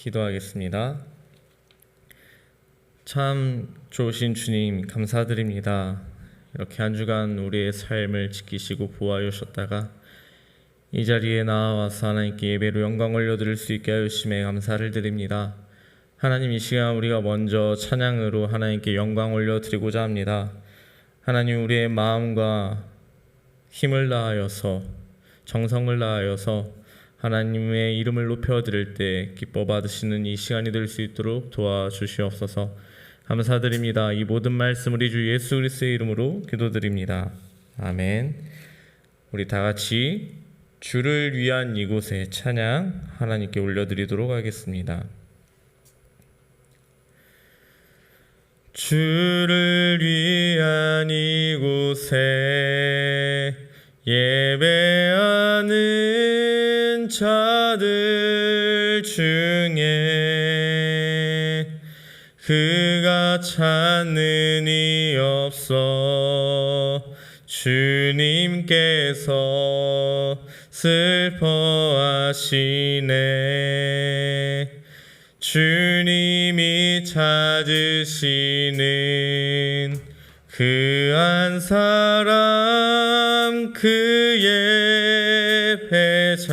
기도하겠습니다. 참 좋으신 주님 감사드립니다. 이렇게 한 주간 우리의 삶을 지키시고 보호하여 주셨다가 이 자리에 나와서 하나님께 예배로 영광 올려드릴 수 있게 하여 주심에 감사를 드립니다. 하나님, 이 시간 우리가 먼저 찬양으로 하나님께 영광 올려드리고자 합니다. 하나님, 우리의 마음과 힘을 다하여서 정성을 다하여서 하나님의 이름을 높여드릴 때 기뻐 받으시는 이 시간이 될 수 있도록 도와주시옵소서. 감사드립니다. 이 모든 말씀 우리 주 예수 그리스도의 이름으로 기도드립니다. 아멘. 우리 다 같이 주를 위한 이곳에 찬양 하나님께 올려드리도록 하겠습니다. 주를 위한 이곳에 예배하는 자들 중에 그가 찾는 이 없어 주님께서 슬퍼하시네. 주님이 찾으시는 그 한 사람, 그의 배자,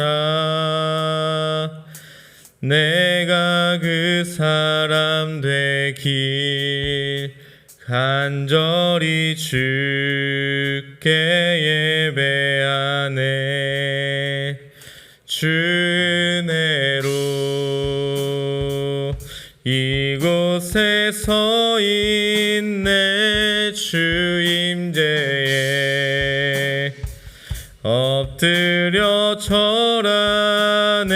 내가 그 사람 되길 간절히 주께 예배하네. 주 은혜로 이곳에 서 있네. 주 임재에 엎드려 절하네.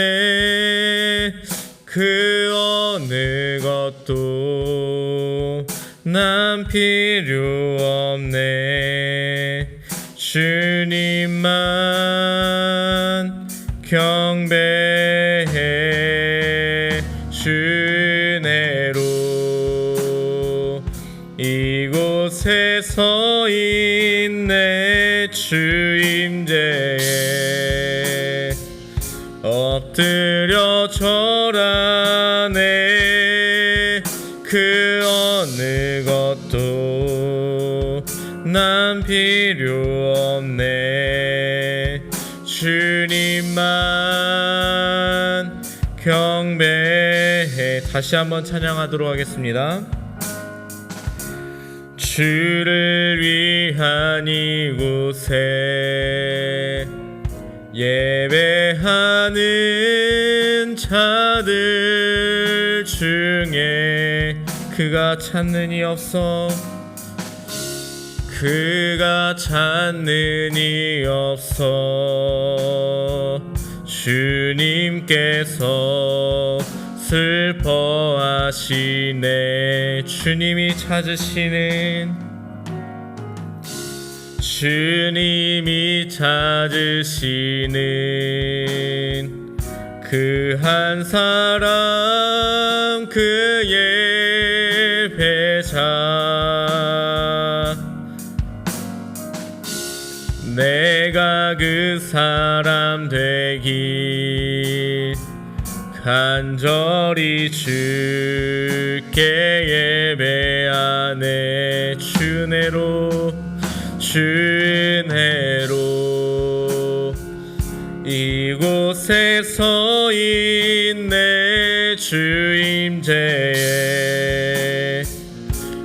그 어느 것도 난 필요 없네. 주님만 경배해. 주 은혜로 이곳에 서 있네. 주 임재에 엎드려 절하네. 그 어느 것도 난 필요 없네. 주님만 경배해. 다시 한번 찬양하도록 하겠습니다. 주를 위한 이곳에 예배하는 자들 중에 그가 찾는 이 없어, 그가 찾는 이 없어. 주님께서 슬퍼하시네. 주님이 찾으시는, 주님이 찾으시는 그 한 사람, 그의 배자, 내가 그 사람 되길 간절히 주께 예배하네. 주 은혜로, 주 은혜로 이곳에 서 있네. 주 임재에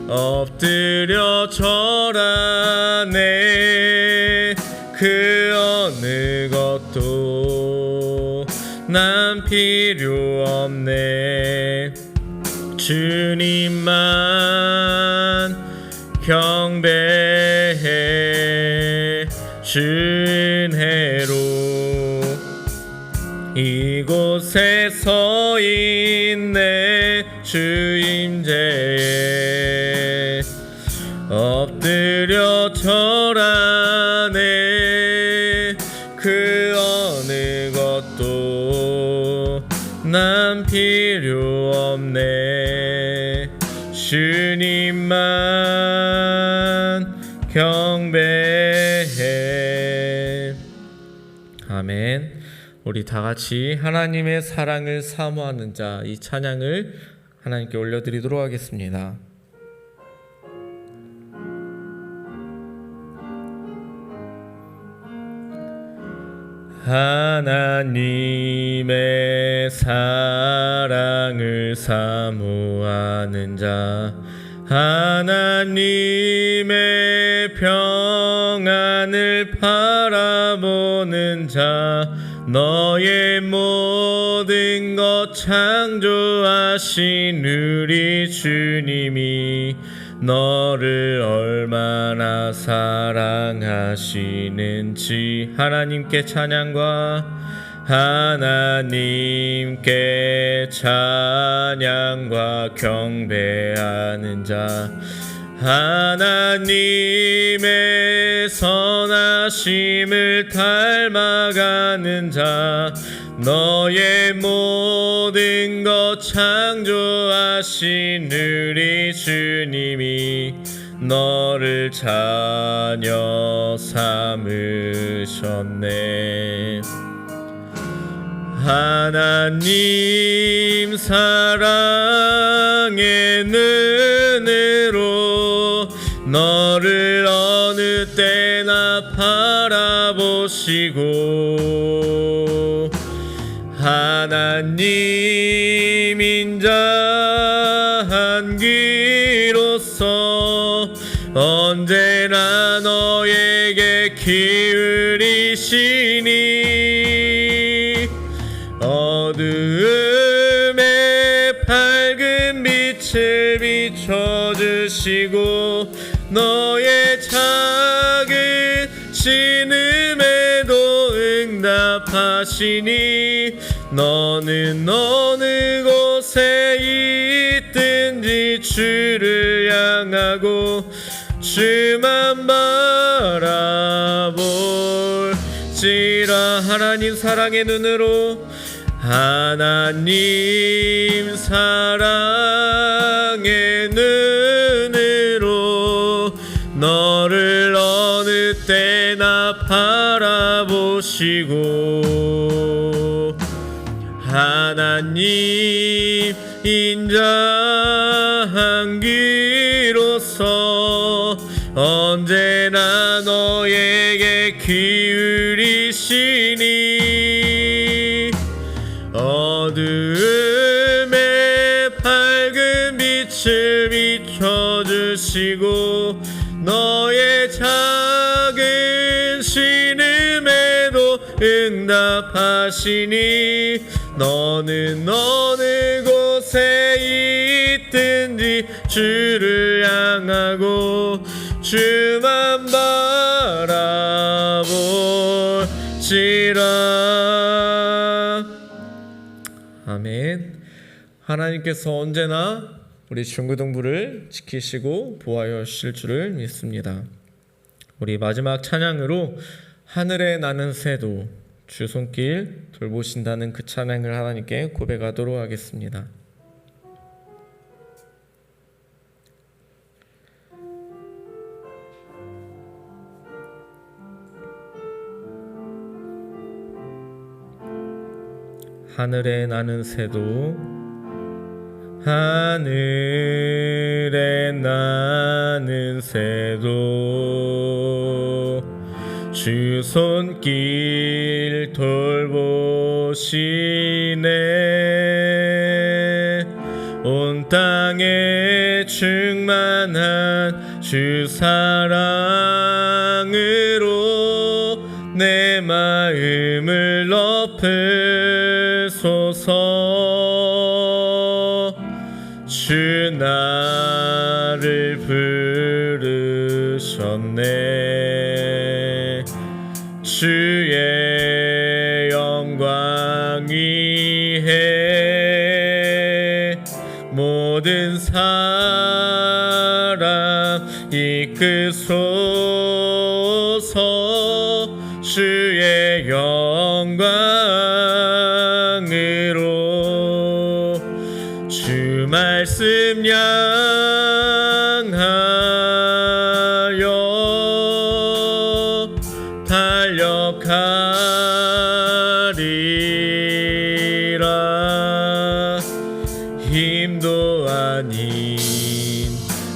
엎드려 절하네. 그 어느 것도 난 필요 없네. 주님만 경배해. 주 은혜로 이곳에 서 있네. 주 임재에 엎드려 절하네. 그 어느 것도 난 필요 없네. 주님만 경배해. 아멘. 우리 다 같이 하나님의 사랑을 사모하는 자, 이 찬양을 하나님께 올려드리도록 하겠습니다. 하나님의 사랑을 사모하는 자, 하나님의 평안을 바라보는 자, 너의 모든 것 창조하신 우리 주님이 너를 얼마나 사랑하시는지 하나님께 찬양과 하나님께 찬양과 경배하는 자, 하나님의 선하심을 닮아가는 자, 너의 모든 것 창조하신 우리 주님이 너를 자녀 삼으셨네. 하나님 사랑의 눈으로 너를 어느 때나 바라보시고, 하나님 인자한 귀로서 언제나 너에게 기울이시니, 어두움에 밝은 빛을 비춰주시고 너의 작은 신음에도 응답하시니, 너는 어느 곳에 있든지 주를 향하고 주만 바라볼지라. 하나님 사랑의 눈으로, 하나님 사랑의 눈으로 너를 어느 때나 바라보시고, 하나님 인자한 귀로서 언제나 너에게 기울이시니, 어두움에 밝은 빛을 비춰주시고 너의 작은 신음에도 응답하시니, 너는 어느 곳에 있든지 주를 향하고 주만 바라볼지라. 아멘. 하나님께서 언제나 우리 중고등부를 지키시고 보호하여 주실 줄을 믿습니다. 우리 마지막 찬양으로 하늘에 나는 새도 주 손길 돌보신다는 그 찬양을 하나님께 고백하도록 하겠습니다. 하늘에 나는 새도, 하늘에 나는 새도 주 손길 돌보시네. 온 땅에 충만한 주 사랑으로 내 마음을 높으소서. 주 나를 부르셨네. 주의 영광 위해 모든 사람 이끄소서. 주의 영광으로 주 말씀 향하여 달려가리. 아닌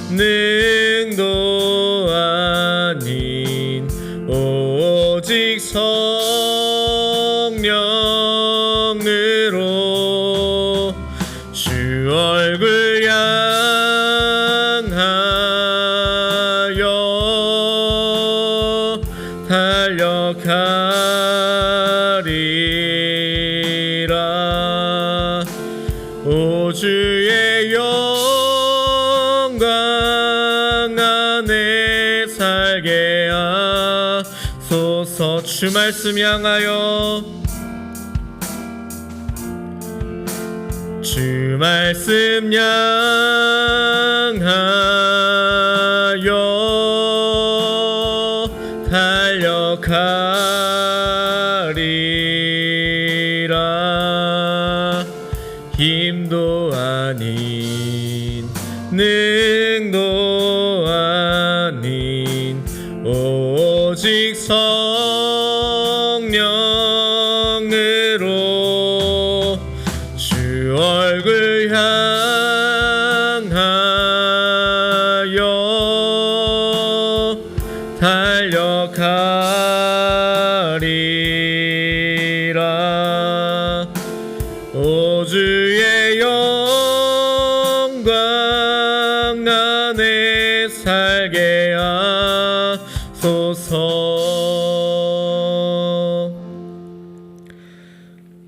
능도 아닌 오직 성령으로 주 얼굴 향하여 달려가리라. 오 주의 영광 안에 살게 하소서. 주 말씀 향하여 주 말씀 향하여 달려가리라. 힘도 아닌 능도 아닌 오직 성령으로 주 얼굴 향하여 달려가리라. 오 주의 영광 안에 살게 하소서.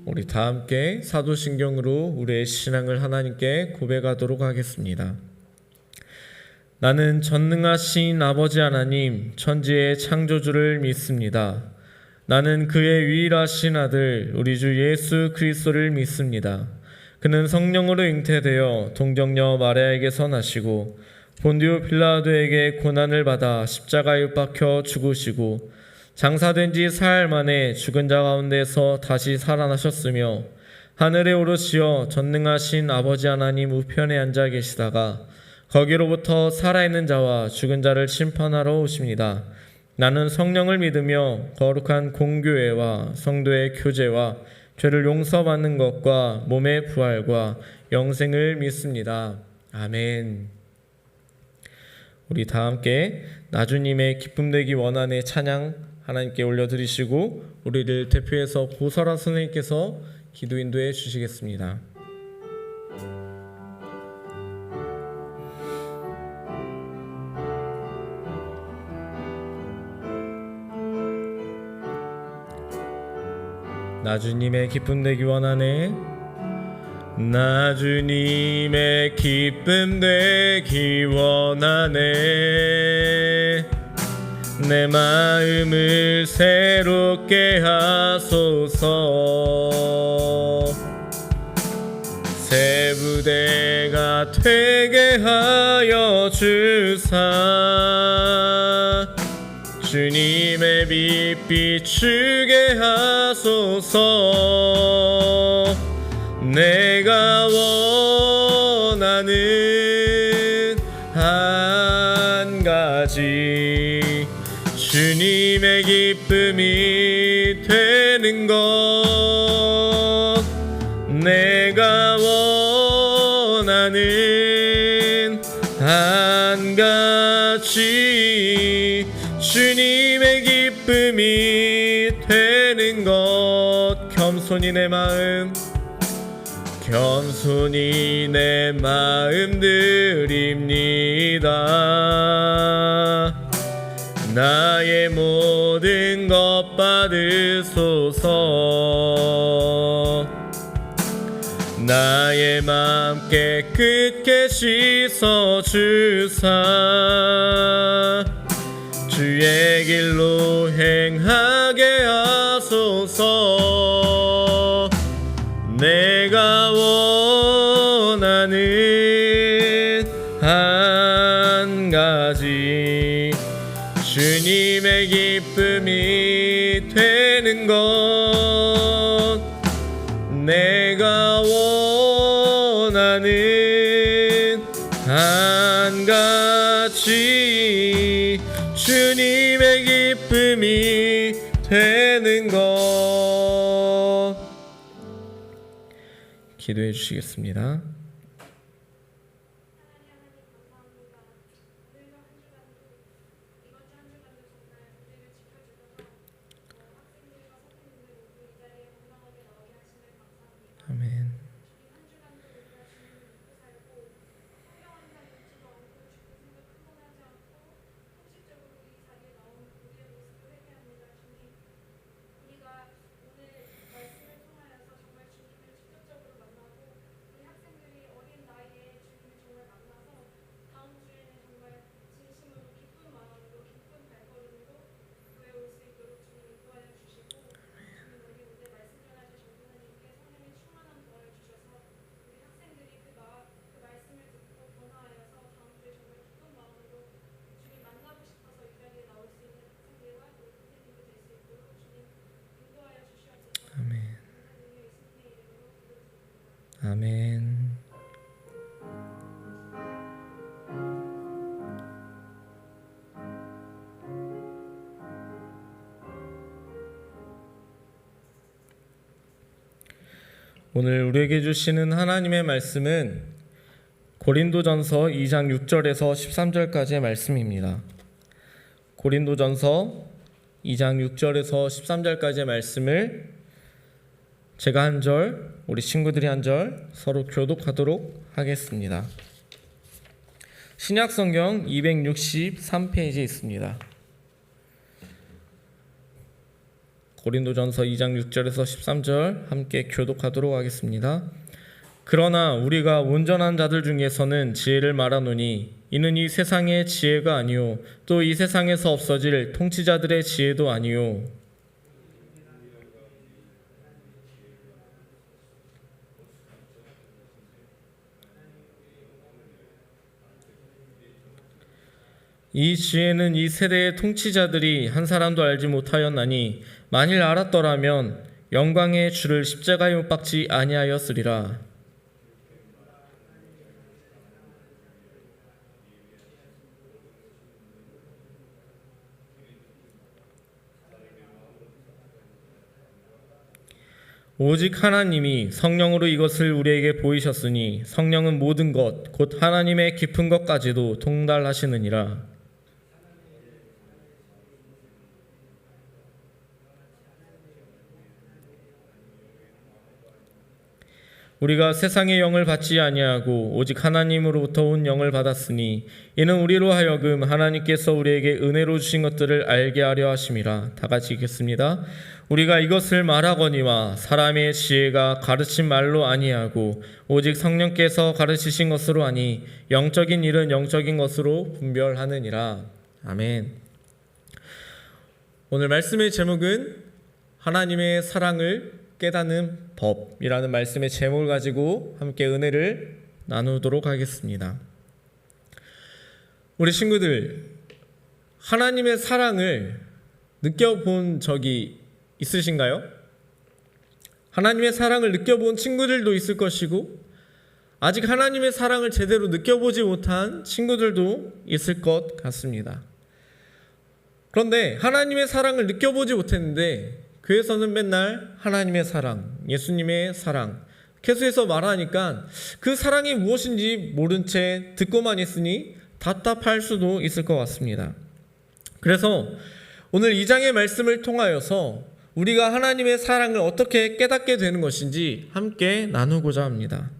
우리 다 함께 사도신경으로 우리의 신앙을 하나님께 고백하도록 하겠습니다. 나는 전능하신 아버지 하나님 천지의 창조주를 믿습니다. 나는 그의 유일하신 아들 우리 주 예수 그리스도를 믿습니다. 그는 성령으로 잉태되어 동정녀 마리아에게서 나시고 본디오 빌라도에게 고난을 받아 십자가에 못 박혀 죽으시고 장사된 지 사흘 만에 죽은 자 가운데서 다시 살아나셨으며 하늘에 오르시어 전능하신 아버지 하나님 우편에 앉아 계시다가 거기로부터 살아있는 자와 죽은 자를 심판하러 오십니다. 나는 성령을 믿으며 거룩한 공교회와 성도의 교제와 죄를 용서받는 것과 몸의 부활과 영생을 믿습니다. 아멘. 우리 다 함께 나주님의 기쁨 되기 원한의 찬양 하나님께 올려드리시고 우리를 대표해서 보설아 선생님께서 기도 인도해 주시겠습니다. 나주님의 기쁨 되기 원하네. 나주님의 기쁨 되기 원하네. 내 마음을 새롭게 하소서. 새 부대가 되게 하여 주사. 주님의 빛 비추게 하소서. 내가 원하는 한 가지 주님의 기쁨이 되는 것. 내가 원하는 한 가지 주님의 기쁨이 되는 것. 겸손히 내 마음 드립니다. 나의 모든 것 받으소서. 나의 맘 깨끗게 씻어주사. 주의 길로 행하게 하소서. 내가 원하는 한 가지 주님의 기쁨이 되는 것. 내가 원하는 한 가지 주님의 기쁨이 되는 것. 기도해 주시겠습니다. 아멘. 오늘 우리에게 주시는 하나님의 말씀은 고린도전서 2장 6절에서 13절까지의 말씀입니다. 고린도전서 2장 6절에서 13절까지의 말씀을 제가 한 절, 우리 친구들이 한 절 서로 교독하도록 하겠습니다. 신약성경 263페이지에 있습니다. 고린도전서 2장 6절에서 13절 함께 교독하도록 하겠습니다. 그러나 우리가 온전한 자들 중에서는 지혜를 말하노니 이는 이 세상의 지혜가 아니요 또 이 세상에서 없어질 통치자들의 지혜도 아니요 이 지혜는 이 세대의 통치자들이 한 사람도 알지 못하였나니 만일 알았더라면 영광의 주를 십자가에 못 박지 아니하였으리라. 오직 하나님이 성령으로 이것을 우리에게 보이셨으니 성령은 모든 것 곧 하나님의 깊은 것까지도 통달하시느니라. 우리가 세상의 영을 받지 아니하고 오직 하나님으로부터 온 영을 받았으니 이는 우리로 하여금 하나님께서 우리에게 은혜로 주신 것들을 알게 하려 하심이라. 다 같이 읽겠습니다. 우리가 이것을 말하거니와 사람의 지혜가 가르친 말로 아니하고 오직 성령께서 가르치신 것으로 하니 영적인 일은 영적인 것으로 분별하느니라. 아멘. 오늘 말씀의 제목은 하나님의 사랑을 깨닫는 법이라는 말씀의 제목을 가지고 함께 은혜를 나누도록 하겠습니다. 우리 친구들, 하나님의 사랑을 느껴본 적이 있으신가요? 하나님의 사랑을 느껴본 친구들도 있을 것이고 아직 하나님의 사랑을 제대로 느껴보지 못한 친구들도 있을 것 같습니다. 그런데 하나님의 사랑을 느껴보지 못했는데 교회에서는 맨날 하나님의 사랑, 예수님의 사랑 계속해서 말하니까 그 사랑이 무엇인지 모른 채 듣고만 있으니 답답할 수도 있을 것 같습니다. 그래서 오늘 2장의 말씀을 통하여서 우리가 하나님의 사랑을 어떻게 깨닫게 되는 것인지 함께 나누고자 합니다.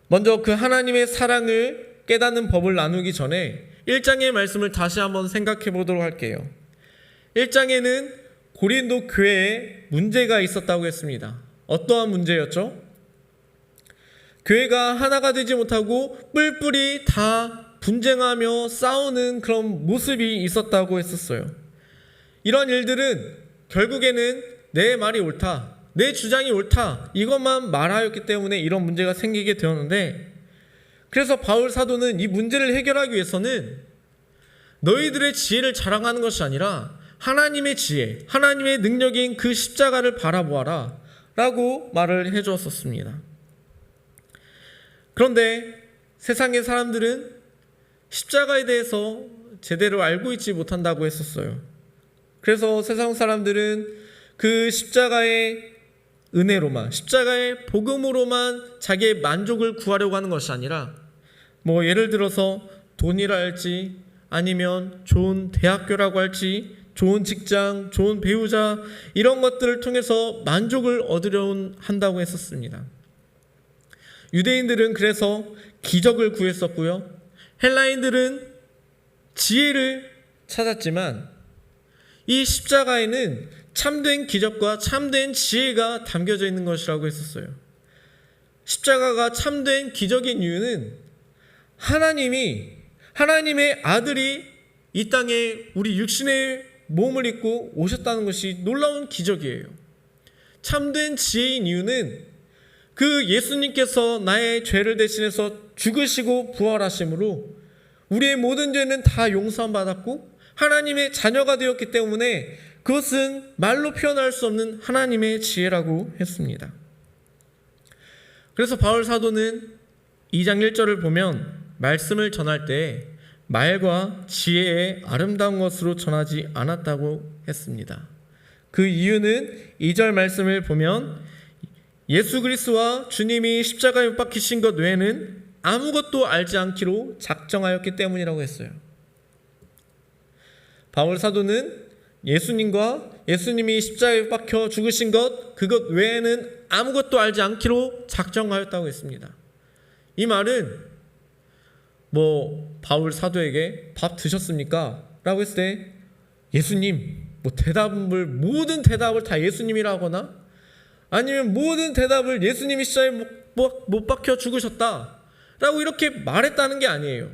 먼저 그 하나님의 사랑을 깨닫는 법을 나누기 전에 1장의 말씀을 다시 한번 생각해 보도록 할게요. 1장에는 고린도 교회에 문제가 있었다고 했습니다. 어떠한 문제였죠? 교회가 하나가 되지 못하고 뿔뿔이 다 분쟁하며 싸우는 그런 모습이 있었다고 했었어요. 이런 일들은 결국에는 내 말이 옳다, 내 주장이 옳다 이것만 말하였기 때문에 이런 문제가 생기게 되었는데, 그래서 바울 사도는 이 문제를 해결하기 위해서는 너희들의 지혜를 자랑하는 것이 아니라 하나님의 지혜, 하나님의 능력인 그 십자가를 바라보아라 라고 말을 해주었었습니다. 그런데 세상의 사람들은 십자가에 대해서 제대로 알고 있지 못한다고 했었어요. 그래서 세상 사람들은 그 십자가의 은혜로만, 십자가의 복음으로만 자기의 만족을 구하려고 하는 것이 아니라 예를 들어서 돈이라 할지 아니면 좋은 대학교라고 할지 좋은 직장, 좋은 배우자 이런 것들을 통해서 만족을 얻으려 한다고 했었습니다. 유대인들은 그래서 기적을 구했었고요. 헬라인들은 지혜를 찾았지만 이 십자가에는 참된 기적과 참된 지혜가 담겨져 있는 것이라고 했었어요. 십자가가 참된 기적인 이유는 하나님의 아들이 이 땅에 우리 육신의 몸을 입고 오셨다는 것이 놀라운 기적이에요. 참된 지혜인 이유는 그 예수님께서 나의 죄를 대신해서 죽으시고 부활하심으로 우리의 모든 죄는 다 용서받았고 하나님의 자녀가 되었기 때문에 그것은 말로 표현할 수 없는 하나님의 지혜라고 했습니다. 그래서 바울 사도는 2장 1절을 보면 말씀을 전할 때 말과 지혜의 아름다운 것으로 전하지 않았다고 했습니다. 그 이유는 2절 말씀을 보면 예수 그리스도와 주님이 십자가에 못 박히신 것 외에는 아무것도 알지 않기로 작정하였기 때문이라고 했어요. 바울 사도는 예수님과 예수님이 십자가에 못 박혀 죽으신 것, 그것 외에는 아무것도 알지 않기로 작정하였다고 했습니다. 이 말은 바울 사도에게 밥 드셨습니까? 라고 했을 때 예수님, 모든 대답을 다 예수님이라 하거나 아니면 모든 대답을 예수님이 십자가에 못 박혀 죽으셨다 라고 이렇게 말했다는 게 아니에요.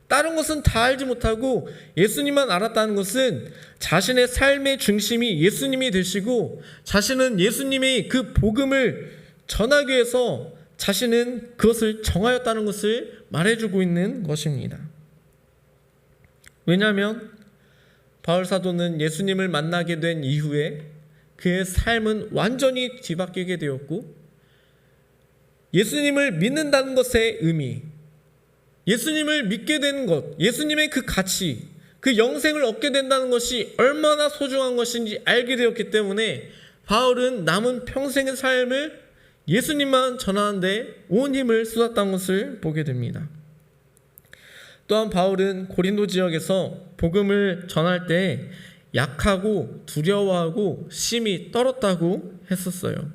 다른 것은 다 알지 못하고 예수님만 알았다는 것은 자신의 삶의 중심이 예수님이 되시고 자신은 예수님의 그 복음을 전하기 위해서 자신은 그것을 정하였다는 것을 말해주고 있는 것입니다. 왜냐하면 바울 사도는 예수님을 만나게 된 이후에 그의 삶은 완전히 뒤바뀌게 되었고 예수님을 믿는다는 것의 의미, 예수님을 믿게 되는 것, 예수님의 그 가치, 그 영생을 얻게 된다는 것이 얼마나 소중한 것인지 알게 되었기 때문에 바울은 남은 평생의 삶을 예수님만 전하는데 온 힘을 쏟았다는 것을 보게 됩니다. 또한 바울은 고린도 지역에서 복음을 전할 때 약하고 두려워하고 심히 떨었다고 했었어요.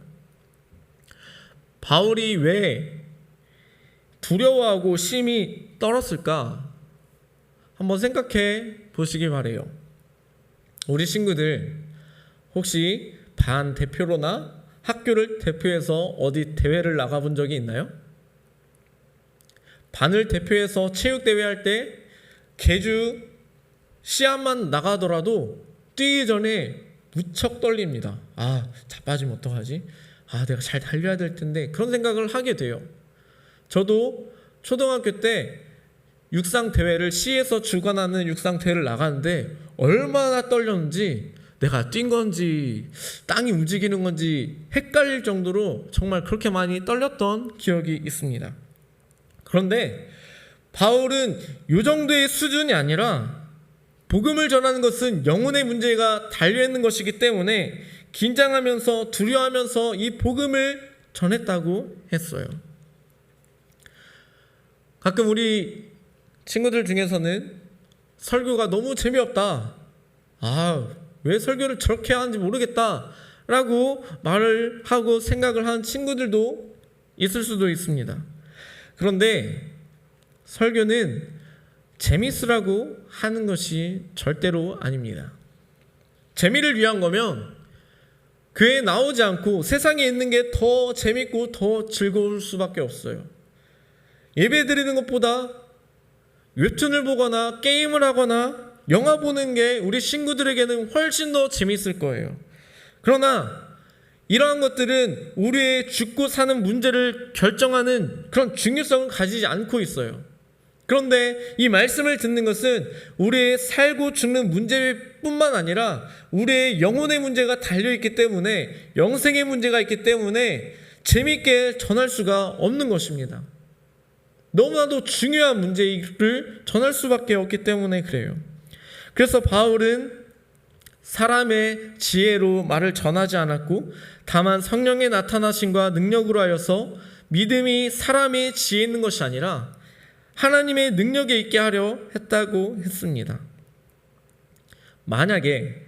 바울이 왜 두려워하고 심히 떨었을까? 한번 생각해 보시기 바래요. 우리 친구들 혹시 반 대표로나 학교를 대표해서 어디 대회를 나가본 적이 있나요? 반을 대표해서 체육대회 할 때 개주 시합만 나가더라도 뛰기 전에 무척 떨립니다. 자빠지면 어떡하지? 내가 잘 달려야 될 텐데 그런 생각을 하게 돼요. 저도 초등학교 때 육상대회를 시에서 주관하는 육상대회를 나가는데 얼마나 떨렸는지 내가 뛴 건지 땅이 움직이는 건지 헷갈릴 정도로 정말 그렇게 많이 떨렸던 기억이 있습니다. 그런데 바울은 이 정도의 수준이 아니라 복음을 전하는 것은 영혼의 문제가 달려있는 것이기 때문에 긴장하면서 두려워하면서 이 복음을 전했다고 했어요. 가끔 우리 친구들 중에서는 설교가 너무 재미없다, 왜 설교를 저렇게 하는지 모르겠다 라고 말을 하고 생각을 하는 친구들도 있을 수도 있습니다. 그런데 설교는 재밌으라고 하는 것이 절대로 아닙니다. 재미를 위한 거면 교회에 나오지 않고 세상에 있는 게 더 재밌고 더 즐거울 수밖에 없어요. 예배 드리는 것보다 웹툰을 보거나 게임을 하거나 영화 보는 게 우리 친구들에게는 훨씬 더 재밌을 거예요. 그러나 이러한 것들은 우리의 죽고 사는 문제를 결정하는 그런 중요성을 가지지 않고 있어요. 그런데 이 말씀을 듣는 것은 우리의 살고 죽는 문제뿐만 아니라 우리의 영혼의 문제가 달려있기 때문에, 영생의 문제가 있기 때문에 재미있게 전할 수가 없는 것입니다. 너무나도 중요한 문제를 전할 수밖에 없기 때문에 그래요. 그래서 바울은 사람의 지혜로 말을 전하지 않았고 다만 성령의 나타나심과 능력으로 하여서 믿음이 사람의 지혜에 있는 것이 아니라 하나님의 능력에 있게 하려 했다고 했습니다. 만약에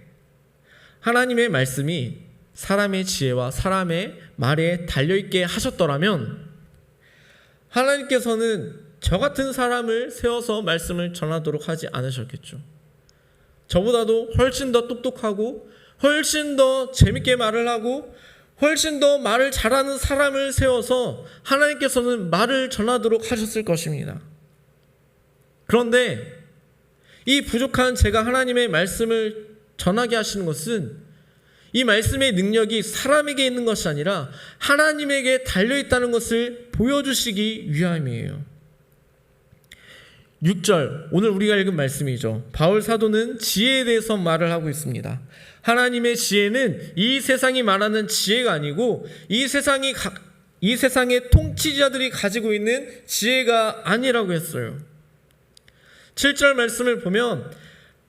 하나님의 말씀이 사람의 지혜와 사람의 말에 달려있게 하셨더라면 하나님께서는 저 같은 사람을 세워서 말씀을 전하도록 하지 않으셨겠죠. 저보다도 훨씬 더 똑똑하고 훨씬 더 재밌게 말을 하고 훨씬 더 말을 잘하는 사람을 세워서 하나님께서는 말을 전하도록 하셨을 것입니다. 그런데 이 부족한 제가 하나님의 말씀을 전하게 하시는 것은 이 말씀의 능력이 사람에게 있는 것이 아니라 하나님에게 달려있다는 것을 보여주시기 위함이에요. 6절, 오늘 우리가 읽은 말씀이죠. 바울 사도는 지혜에 대해서 말을 하고 있습니다. 하나님의 지혜는 이 세상이 말하는 지혜가 아니고 이 세상이 이 세상의 통치자들이 가지고 있는 지혜가 아니라고 했어요. 7절 말씀을 보면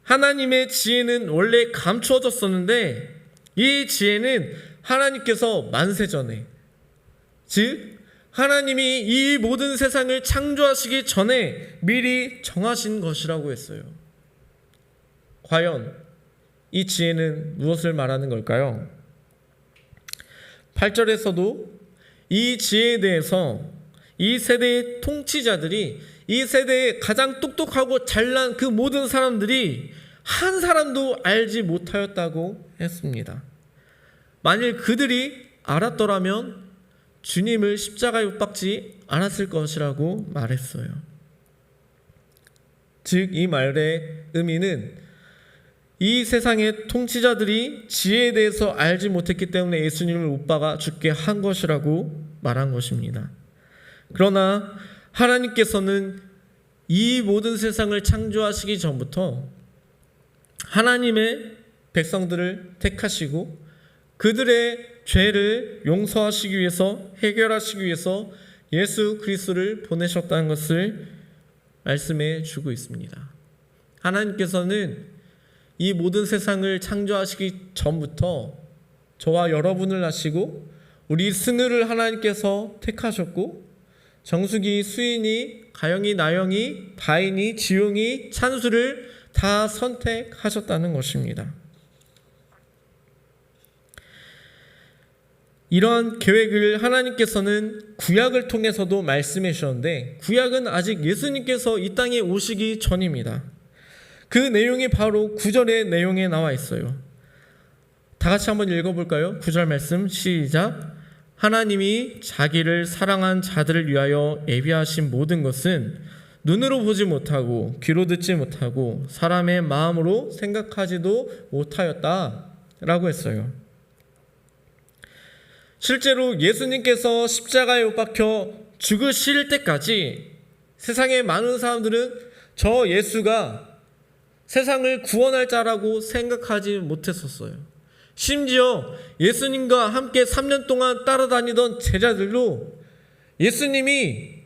하나님의 지혜는 원래 감추어졌었는데 이 지혜는 하나님께서 만세전에, 즉 하나님이 이 모든 세상을 창조하시기 전에 미리 정하신 것이라고 했어요. 과연 이 지혜는 무엇을 말하는 걸까요? 8절에서도 이 지혜에 대해서 이 세대의 통치자들이, 이 세대의 가장 똑똑하고 잘난 그 모든 사람들이 한 사람도 알지 못하였다고 했습니다. 만일 그들이 알았더라면 주님을 십자가에 못 박지 않았을 것이라고 말했어요. 즉 이 말의 의미는 이 세상의 통치자들이 지혜에 대해서 알지 못했기 때문에 예수님을 못 박아 죽게 한 것이라고 말한 것입니다. 그러나 하나님께서는 이 모든 세상을 창조하시기 전부터 하나님의 백성들을 택하시고 그들의 죄를 용서하시기 위해서, 해결하시기 위해서 예수 그리스도를 보내셨다는 것을 말씀해 주고 있습니다. 하나님께서는 이 모든 세상을 창조하시기 전부터 저와 여러분을 하시고 우리 승우를 하나님께서 택하셨고 정숙이, 수인이, 가영이, 나영이, 다인이, 지용이, 찬수를 다 선택하셨다는 것입니다. 이러한 계획을 하나님께서는 구약을 통해서도 말씀해 주셨는데 구약은 아직 예수님께서 이 땅에 오시기 전입니다. 그 내용이 바로 9절의 내용에 나와 있어요. 다 같이 한번 읽어볼까요? 9절 말씀 시작. 하나님이 자기를 사랑한 자들을 위하여 예비하신 모든 것은 눈으로 보지 못하고 귀로 듣지 못하고 사람의 마음으로 생각하지도 못하였다 라고 했어요. 실제로 예수님께서 십자가에 못 박혀 죽으실 때까지 세상의 많은 사람들은 저 예수가 세상을 구원할 자라고 생각하지 못했었어요. 심지어 예수님과 함께 3년 동안 따라다니던 제자들도 예수님이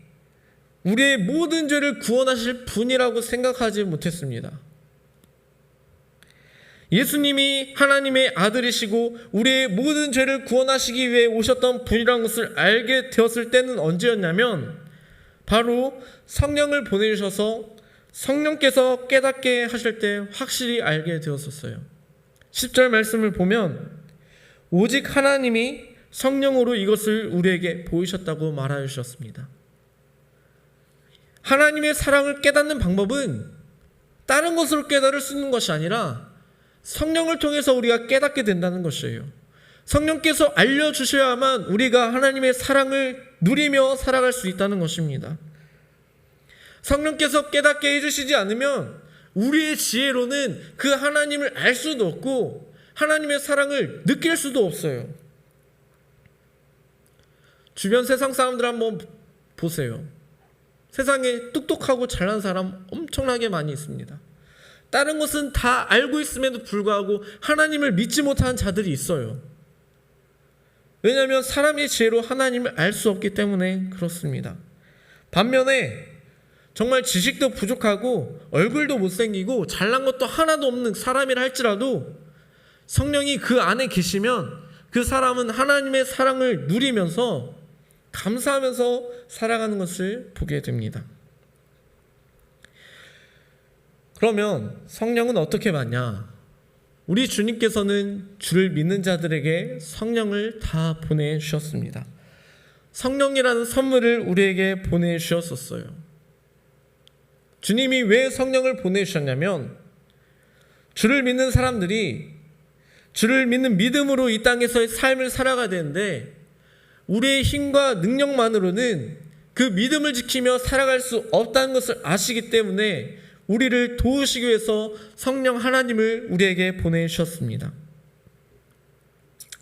우리의 모든 죄를 구원하실 분이라고 생각하지 못했습니다. 예수님이 하나님의 아들이시고 우리의 모든 죄를 구원하시기 위해 오셨던 분이라는 것을 알게 되었을 때는 언제였냐면 바로 성령을 보내주셔서 성령께서 깨닫게 하실 때 확실히 알게 되었었어요. 10절 말씀을 보면 오직 하나님이 성령으로 이것을 우리에게 보이셨다고 말하여 주셨습니다. 하나님의 사랑을 깨닫는 방법은 다른 것으로 깨달을 수 있는 것이 아니라 성령을 통해서 우리가 깨닫게 된다는 것이에요. 성령께서 알려주셔야만 우리가 하나님의 사랑을 누리며 살아갈 수 있다는 것입니다. 성령께서 깨닫게 해주시지 않으면 우리의 지혜로는 그 하나님을 알 수도 없고 하나님의 사랑을 느낄 수도 없어요. 주변 세상 사람들 한번 보세요. 세상에 똑똑하고 잘난 사람 엄청나게 많이 있습니다. 다른 것은 다 알고 있음에도 불구하고 하나님을 믿지 못하는 자들이 있어요. 왜냐하면 사람의 지혜로 하나님을 알 수 없기 때문에 그렇습니다. 반면에 정말 지식도 부족하고 얼굴도 못생기고 잘난 것도 하나도 없는 사람이라 할지라도 성령이 그 안에 계시면 그 사람은 하나님의 사랑을 누리면서 감사하면서 살아가는 것을 보게 됩니다. 그러면 성령은 어떻게 받냐? 우리 주님께서는 주를 믿는 자들에게 성령을 다 보내주셨습니다. 성령이라는 선물을 우리에게 보내주셨었어요. 주님이 왜 성령을 보내주셨냐면 주를 믿는 사람들이 주를 믿는 믿음으로 이 땅에서의 삶을 살아가야 되는데 우리의 힘과 능력만으로는 그 믿음을 지키며 살아갈 수 없다는 것을 아시기 때문에 우리를 도우시기 위해서 성령 하나님을 우리에게 보내주셨습니다.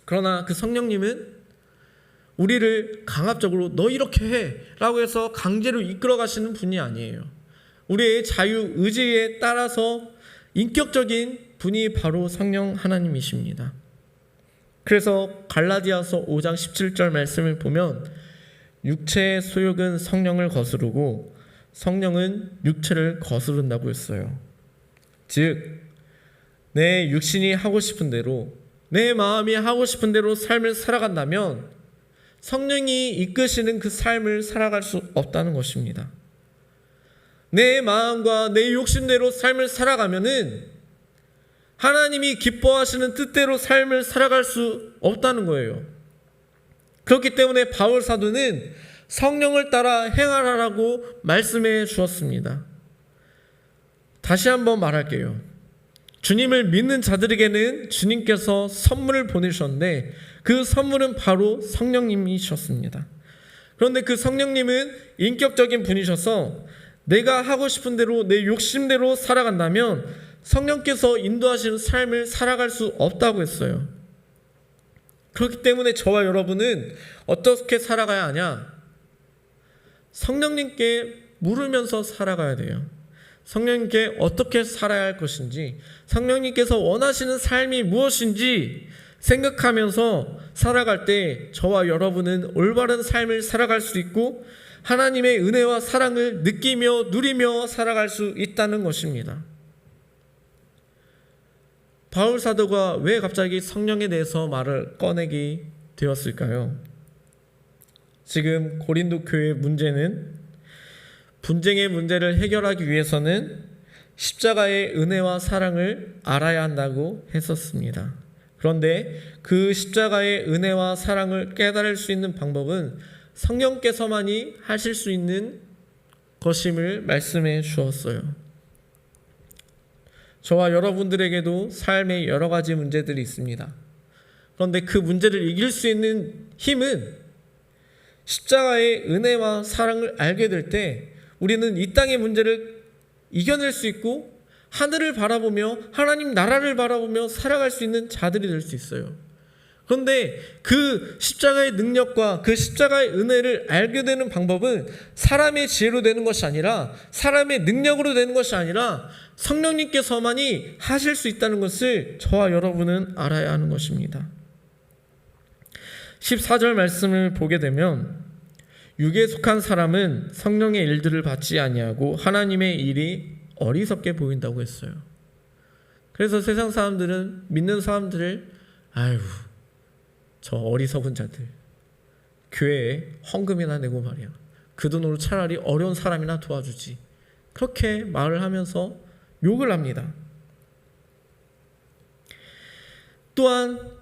그러나 그 성령님은 우리를 강압적으로 너 이렇게 해 라고 해서 강제로 이끌어 가시는 분이 아니에요. 우리의 자유의지에 따라서 인격적인 분이 바로 성령 하나님이십니다. 그래서 갈라디아서 5장 17절 말씀을 보면 육체의 소욕은 성령을 거스르고 성령은 육체를 거스른다고 했어요. 즉, 내 육신이 하고 싶은 대로, 내 마음이 하고 싶은 대로 삶을 살아간다면 성령이 이끄시는 그 삶을 살아갈 수 없다는 것입니다. 내 마음과 내 욕심대로 삶을 살아가면은 하나님이 기뻐하시는 뜻대로 삶을 살아갈 수 없다는 거예요. 그렇기 때문에 바울 사도는 성령을 따라 행하라고 말씀해 주었습니다. 다시 한번 말할게요. 주님을 믿는 자들에게는 주님께서 선물을 보내주셨는데 그 선물은 바로 성령님이셨습니다. 그런데 그 성령님은 인격적인 분이셔서 내가 하고 싶은 대로 내 욕심대로 살아간다면 성령께서 인도하시는 삶을 살아갈 수 없다고 했어요. 그렇기 때문에 저와 여러분은 어떻게 살아가야 하냐? 성령님께 물으면서 살아가야 돼요. 성령님께 어떻게 살아야 할 것인지, 성령님께서 원하시는 삶이 무엇인지 생각하면서 살아갈 때 저와 여러분은 올바른 삶을 살아갈 수 있고 하나님의 은혜와 사랑을 느끼며 누리며 살아갈 수 있다는 것입니다. 바울 사도가 왜 갑자기 성령에 대해서 말을 꺼내게 되었을까요? 지금 고린도 교회의 문제는 분쟁의 문제를 해결하기 위해서는 십자가의 은혜와 사랑을 알아야 한다고 했었습니다. 그런데 그 십자가의 은혜와 사랑을 깨달을 수 있는 방법은 성령께서만이 하실 수 있는 것임을 말씀해 주었어요. 저와 여러분들에게도 삶의 여러 가지 문제들이 있습니다. 그런데 그 문제를 이길 수 있는 힘은 십자가의 은혜와 사랑을 알게 될 때 우리는 이 땅의 문제를 이겨낼 수 있고 하늘을 바라보며 하나님 나라를 바라보며 살아갈 수 있는 자들이 될 수 있어요. 그런데 그 십자가의 능력과 그 십자가의 은혜를 알게 되는 방법은 사람의 지혜로 되는 것이 아니라 사람의 능력으로 되는 것이 아니라 성령님께서만이 하실 수 있다는 것을 저와 여러분은 알아야 하는 것입니다. 14절 말씀을 보게 되면 육에 속한 사람은 성령의 일들을 받지 아니하고 하나님의 일이 어리석게 보인다고 했어요. 그래서 세상 사람들은 믿는 사람들을 아유 저 어리석은 자들 교회에 헌금이나 내고 말이야 그 돈으로 차라리 어려운 사람이나 도와주지 그렇게 말을 하면서 욕을 합니다. 또한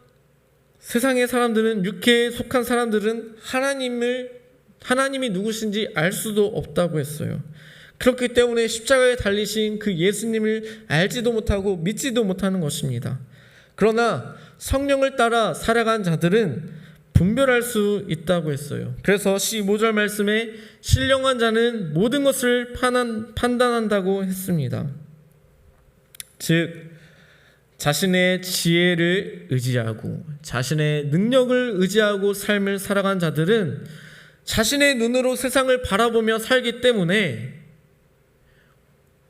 세상의 사람들은 육체에 속한 사람들은 하나님이 누구신지 알 수도 없다고 했어요. 그렇기 때문에 십자가에 달리신 그 예수님을 알지도 못하고 믿지도 못하는 것입니다. 그러나 성령을 따라 살아간 자들은 분별할 수 있다고 했어요. 그래서 15절 말씀에 신령한 자는 모든 것을 판단한다고 했습니다. 즉 자신의 지혜를 의지하고 자신의 능력을 의지하고 삶을 살아간 자들은 자신의 눈으로 세상을 바라보며 살기 때문에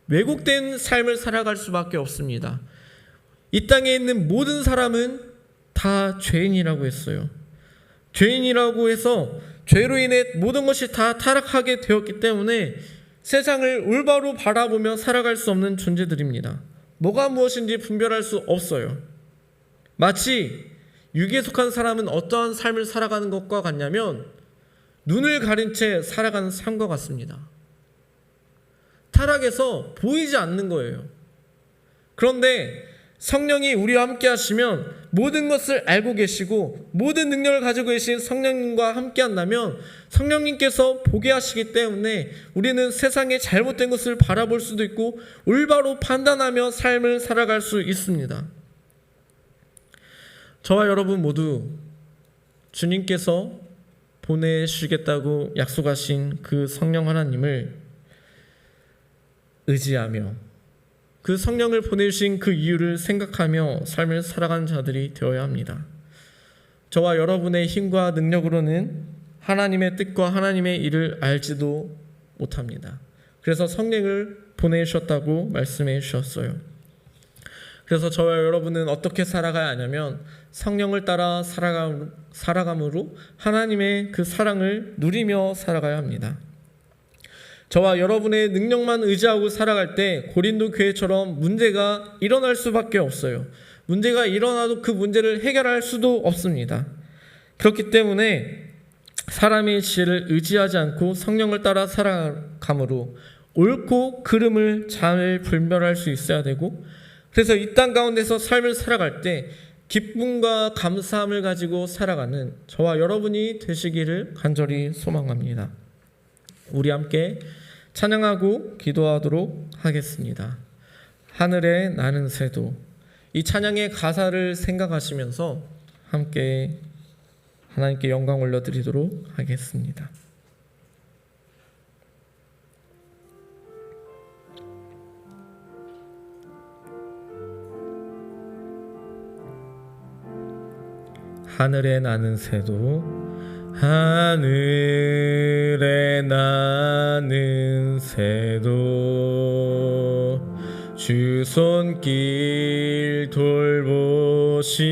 왜곡된 삶을 살아갈 수밖에 없습니다. 이 땅에 있는 모든 사람은 다 죄인이라고 했어요. 죄인이라고 해서 죄로 인해 모든 것이 다 타락하게 되었기 때문에 세상을 올바로 바라보며 살아갈 수 없는 존재들입니다. 뭐가 무엇인지 분별할 수 없어요. 마치 육에 속한 사람은 어떠한 삶을 살아가는 것과 같냐면 눈을 가린 채 살아가는 삶과 같습니다. 타락해서 보이지 않는 거예요. 그런데 성령이 우리와 함께 하시면 모든 것을 알고 계시고 모든 능력을 가지고 계신 성령님과 함께 한다면 성령님께서 보게 하시기 때문에 우리는 세상의 잘못된 것을 바라볼 수도 있고 올바로 판단하며 삶을 살아갈 수 있습니다. 저와 여러분 모두 주님께서 보내주시겠다고 약속하신 그 성령 하나님을 의지하며 그 성령을 보내주신 그 이유를 생각하며 삶을 살아가는 자들이 되어야 합니다. 저와 여러분의 힘과 능력으로는 하나님의 뜻과 하나님의 일을 알지도 못합니다. 그래서 성령을 보내주셨다고 말씀해 주셨어요. 그래서 저와 여러분은 어떻게 살아가야 하냐면 성령을 따라 살아감으로 하나님의 그 사랑을 누리며 살아가야 합니다. 저와 여러분의 능력만 의지하고 살아갈 때 고린도 교회처럼 문제가 일어날 수밖에 없어요. 문제가 일어나도 그 문제를 해결할 수도 없습니다. 그렇기 때문에 사람의 지혜를 의지하지 않고 성령을 따라 살아감으로 옳고 그름을 잘 분별할 수 있어야 되고, 그래서 이 땅 가운데서 삶을 살아갈 때 기쁨과 감사함을 가지고 살아가는 저와 여러분이 되시기를 간절히 소망합니다. 우리 함께 찬양하고 기도하도록 하겠습니다. 하늘에 나는 새도, 이 찬양의 가사를 생각하시면서 함께 하나님께 영광 올려드리도록 하겠습니다. 하늘에 나는 새도, 하늘에 나는 새도 주 손길 돌보시네.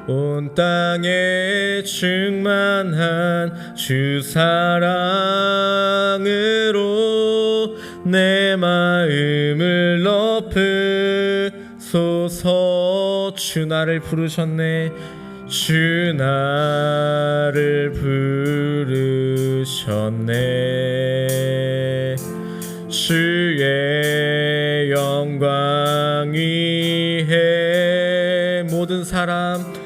온 땅에 충만한 주 사랑으로 내 마음을 높으소서. 주 나를 부르셨네. 주 나를 부르셨네. 주의 영광 위해 모든 사람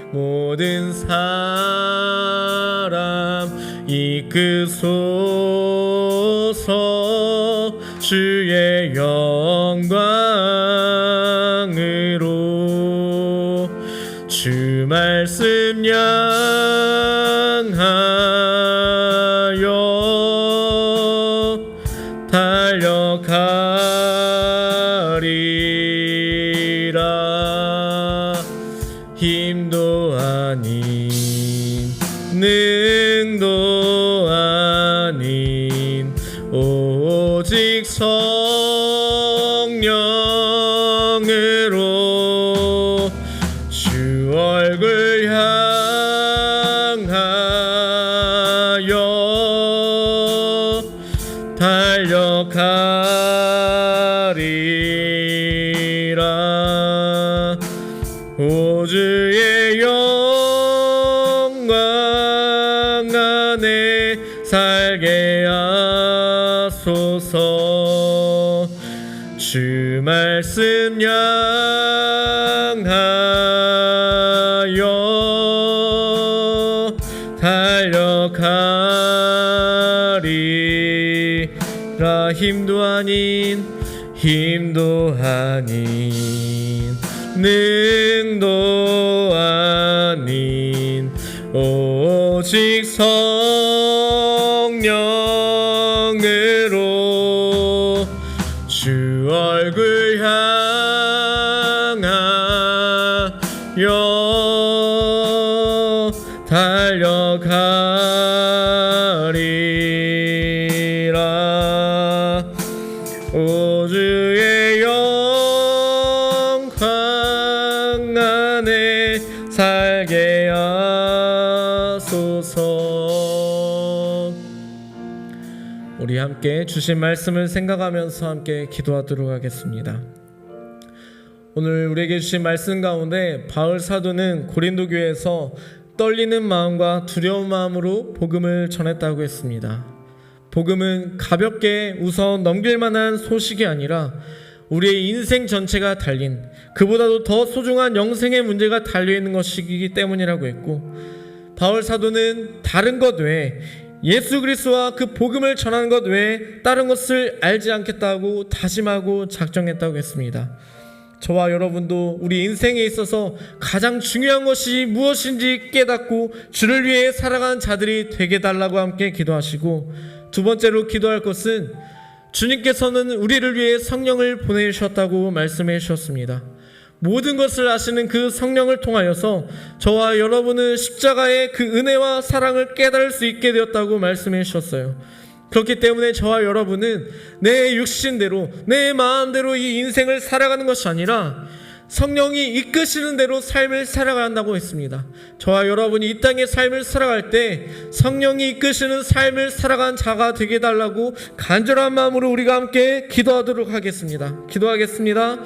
이끄소서. 주의 영광으로 주 말씀 향하여 달려가리라. 힘도 아닌 능도 아닌 오직 성령으로 주 얼굴 향하여 달려가리라. 오 주의 영광 안에 살게 하소서. 주 말씀 향하여 달려가리라. 힘도 아닌 능도 아닌 오직 성령으로 주 얼굴 향하여 달려가리라. 오 주의 영광 안에 살게 하소서. 우리 함께 주신 말씀을 생각하면서 함께 기도하도록 하겠습니다. 오늘 우리에게 주신 말씀 가운데 바울 사도는 고린도 교회에서 떨리는 마음과 두려운 마음으로 복음을 전했다고 했습니다. 복음은 가볍게 웃어 넘길 만한 소식이 아니라 우리의 인생 전체가 달린, 그보다도 더 소중한 영생의 문제가 달려있는 것이기 때문이라고 했고, 바울 사도는 다른 것 외에 예수 그리스도와 그 복음을 전하는 것 외에 다른 것을 알지 않겠다고 다짐하고 작정했다고 했습니다. 저와 여러분도 우리 인생에 있어서 가장 중요한 것이 무엇인지 깨닫고 주를 위해 살아가는 자들이 되게 달라고 함께 기도하시고, 두 번째로 기도할 것은 주님께서는 우리를 위해 성령을 보내주셨다고 말씀해 주셨습니다. 모든 것을 아시는 그 성령을 통하여서 저와 여러분은 십자가의 그 은혜와 사랑을 깨달을 수 있게 되었다고 말씀해 주셨어요. 그렇기 때문에 저와 여러분은 내 육신대로 내 마음대로 이 인생을 살아가는 것이 아니라 성령이 이끄시는 대로 삶을 살아가야 한다고 했습니다. 저와 여러분이 이 땅의 삶을 살아갈 때 성령이 이끄시는 삶을 살아가는 자가 되게 해달라고 간절한 마음으로 우리가 함께 기도하도록 하겠습니다. 기도하겠습니다.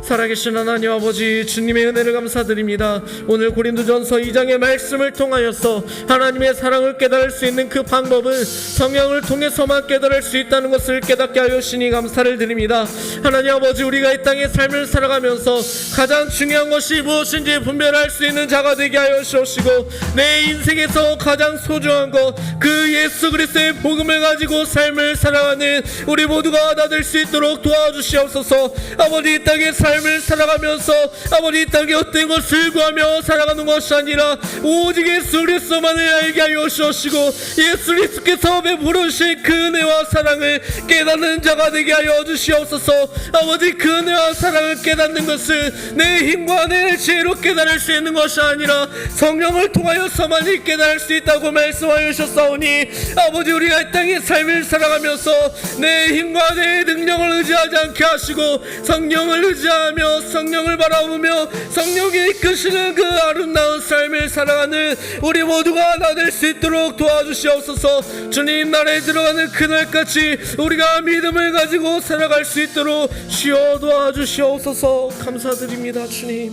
살아계신 하나님 아버지, 주님의 은혜를 감사드립니다. 오늘 고린도전서 2장의 말씀을 통하여서 하나님의 사랑을 깨달을 수 있는 그 방법은 성령을 통해서만 깨달을 수 있다는 것을 깨닫게 하여 주시니 감사를 드립니다. 하나님 아버지, 우리가 이 땅의 삶을 살아가면서 가장 중요한 것이 무엇인지 분별할 수 있는 자가 되게 하여 주시고, 내 인생에서 가장 소중한 것, 그 예수 그리스도의 복음을 가지고 삶을 살아가는 우리 모두가 다 될 수 있도록 도와주시옵소서. 아버지, 이 땅의 삶을 살아가면서 아버지, 이 땅에 어떤 것을 구하며 살아가는 것이 아니라 오직 예수 그리스도만을 알게 하여 주시고, 예수 그리스도께서 베푸르신 그 은혜와 사랑을 깨닫는 자가 되게 하여 주시옵소서. 아버지, 그 은혜와 사랑을 깨닫는 것은 내 힘과 내 지혜로 깨달을 수 있는 것이 아니라 성령을 통하여서만이 깨달을 수 있다고 말씀하여 주셨사오니, 아버지, 우리가 이 땅의 삶을 살아가면서 내 힘과 내 능력을 의지하지 않게 하시고 성령을 의지하며 성령을 바라보며 성령이 이끄시는 그 아름다운 삶을 살아가는 우리 모두가 다 될 수 있도록 도와주시옵소서. 주님 나라에 들어가는 그날까지 우리가 믿음을 가지고 살아갈 수 있도록 주여 도와주시옵소서. 감사드립니다. 주님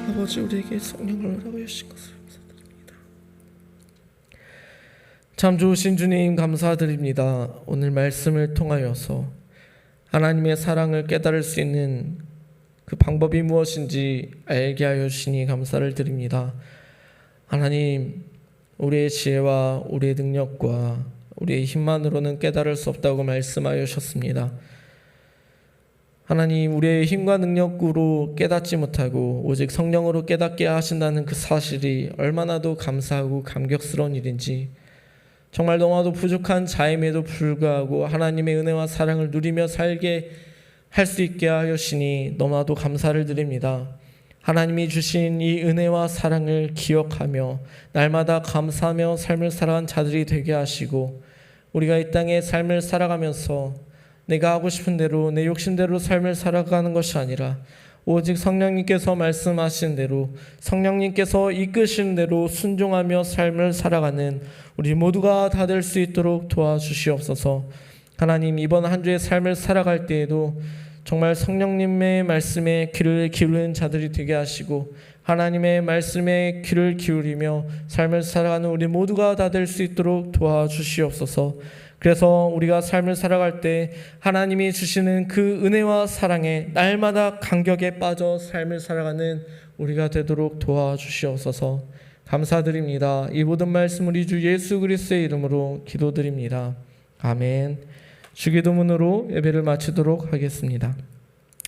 아버지, 우리에게 성령을 허락하여 주신 것을 감사드립니다. 참 좋으신 주님 감사드립니다. 오늘 말씀을 통하여서 하나님의 사랑을 깨달을 수 있는 그 방법이 무엇인지 알게 하여 주시니 감사를 드립니다. 하나님, 우리의 지혜와 우리의 능력과 우리의 힘만으로는 깨달을 수 없다고 말씀하여 주셨습니다. 하나님, 우리의 힘과 능력으로 깨닫지 못하고 오직 성령으로 깨닫게 하신다는 그 사실이 얼마나도 감사하고 감격스러운 일인지, 정말 너무나도 부족한 자임에도 불구하고 하나님의 은혜와 사랑을 누리며 살게 할 수 있게 하시니 너무나도 감사를 드립니다. 하나님이 주신 이 은혜와 사랑을 기억하며 날마다 감사하며 삶을 살아간 자들이 되게 하시고, 우리가 이 땅에 삶을 살아가면서 내가 하고 싶은 대로 내 욕심대로 삶을 살아가는 것이 아니라 오직 성령님께서 말씀하신 대로 성령님께서 이끄신 대로 순종하며 삶을 살아가는 우리 모두가 다 될 수 있도록 도와주시옵소서. 하나님, 이번 한 주의 삶을 살아갈 때에도 정말 성령님의 말씀에 귀를 기울이는 자들이 되게 하시고 하나님의 말씀에 귀를 기울이며 삶을 살아가는 우리 모두가 다 될 수 있도록 도와주시옵소서. 그래서 우리가 삶을 살아갈 때 하나님이 주시는 그 은혜와 사랑에 날마다 감격에 빠져 삶을 살아가는 우리가 되도록 도와주시옵소서. 감사드립니다. 이 모든 말씀 우리 주 예수 그리스도의 이름으로 기도드립니다. 아멘. 주기도문으로 예배를 마치도록 하겠습니다.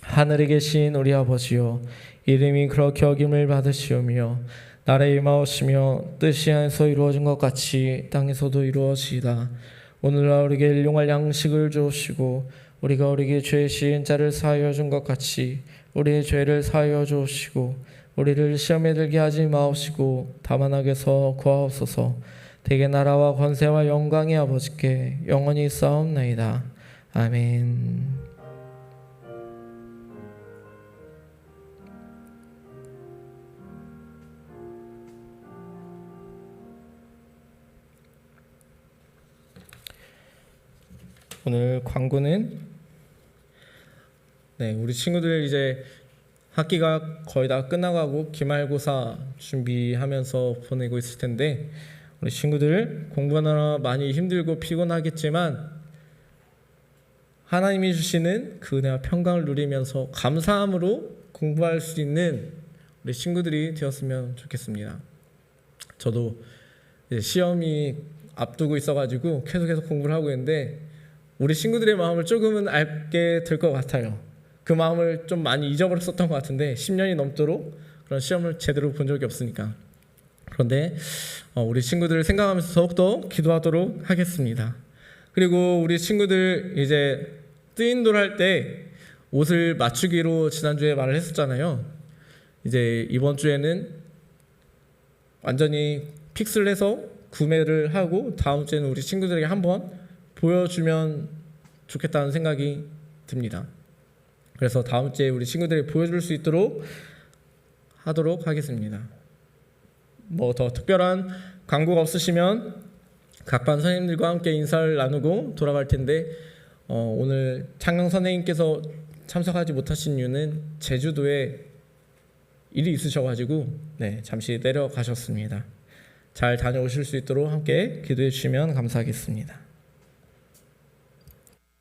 하늘에 계신 우리 아버지여, 이름이 그렇게 여김을 받으시오며 나라에 임하오시며 뜻이 하늘에서 이루어진 것 같이 땅에서도 이루어지이다. 오늘날 우리에게 일용할 양식을 주옵시고 우리가 우리에게 죄 지은 자를 사하여 준 것 같이 우리의 죄를 사하여 주옵시고 우리를 시험에 들게 하지 마옵시고 다만 악에서 구하옵소서. 대개 나라와 권세와 영광이 아버지께 영원히 싸움나이다. 아멘. 오늘 광고는 우리 친구들 이제 학기가 거의 다 끝나가고 기말고사 준비하면서 보내고 있을 텐데, 우리 친구들 공부하느라 많이 힘들고 피곤하겠지만 하나님이 주시는 그 은혜와 평강을 누리면서 감사함으로 공부할 수 있는 우리 친구들이 되었으면 좋겠습니다. 저도 이제 시험이 앞두고 있어가지고 계속해서 공부를 하고 있는데 우리 친구들의 마음을 조금은 알게 될 것 같아요. 그 마음을 좀 많이 잊어버렸었던 것 같은데 10년이 넘도록 그런 시험을 제대로 본 적이 없으니까. 그런데 우리 친구들을 생각하면서 더욱더 기도하도록 하겠습니다. 그리고 우리 친구들 이제 뜨인돌 할 때 옷을 맞추기로 지난주에 말을 했었잖아요. 이제 이번 주에는 완전히 픽스를 해서 구매를 하고 다음 주에는 우리 친구들에게 한번 보여주면 좋겠다는 생각이 듭니다. 그래서 다음 주에 우리 친구들이 보여줄 수 있도록 하도록 하겠습니다. 뭐 더 특별한 광고가 없으시면 각 반 선생님들과 함께 인사를 나누고 돌아갈 텐데 오늘 창강 선생님께서 참석하지 못하신 이유는 제주도에 일이 있으셔가지고 잠시 내려가셨습니다. 잘 다녀오실 수 있도록 함께 기도해 주시면 감사하겠습니다.